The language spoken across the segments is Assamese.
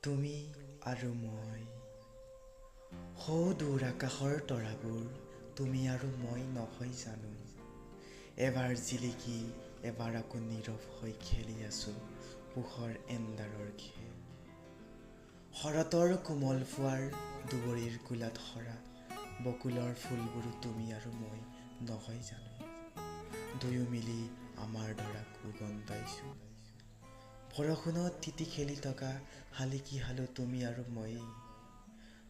তুমি আৰু মই সৌ দূৰ আকাশৰ তৰাবোৰ তুমি আৰু মই নহয় জানো এবাৰ জিলিকি এবাৰ আকৌ নীৰৱ হৈ খেলি আছো পোহৰ এন্ধাৰৰ খেল শৰতৰ কোমল ফুৱাৰ দুবৰিৰ কোলাত সৰা বকুলৰ ফুলবোৰো তুমি আৰু মই নহয় জানো দুয়ো মিলি আমাৰ ধৰাক উগন্দাইছো বৰষুণত তিতি খেলি থকা শালিকী হালো তুমি আৰু ময়েই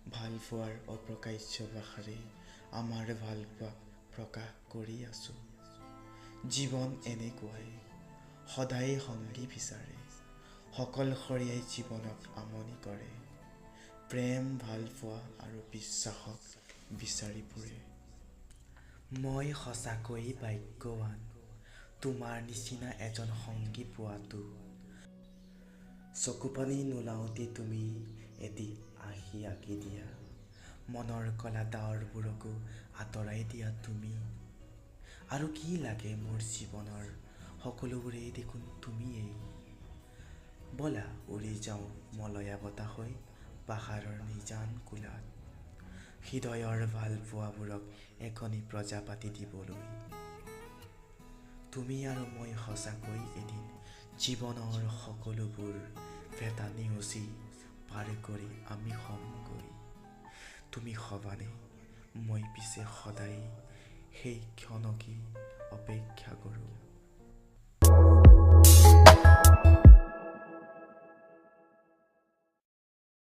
ভাল পোৱাৰ অপ্ৰকাশ্য ভাষাৰে আমাৰ ভাল পোৱা প্ৰকাশ কৰি আছো জীৱন এনেকুৱাই সদায় সংগী বিচাৰে সকলশৰীয়াই জীৱনক আমনি কৰে প্ৰেম ভাল পোৱা আৰু বিশ্বাসক বিচাৰি ফুৰে মই সঁচাকৈ ভাগ্যৱান তোমাৰ নিচিনা এজন সংগী পোৱাটো চকুপানী নোলাওঁতে তুমি এটি আহি আঁকি দিয়া মনৰ কলা ডাৱৰবোৰকো আঁতৰাই দিয়া তুমি আৰু কি লাগে মোৰ জীৱনৰ সকলোবোৰেই দেখোন তুমিয়েই ব'লা উৰি যাওঁ মলয়া বতাহ হৈ পাহাৰৰ নিজান কোলাত হৃদয়ৰ ভাল পোৱাবোৰক এখনি প্ৰজাপাতি দিবলৈ তুমি আৰু মই সঁচাকৈ এদিন জীৱনৰ সকলোবোৰ ভেটা নেওচি পাৰ কৰি আমি হ'মগৈ তুমি হবানে মই পিছে সদায় সেই ক্ষণকেই অপেক্ষা কৰোঁ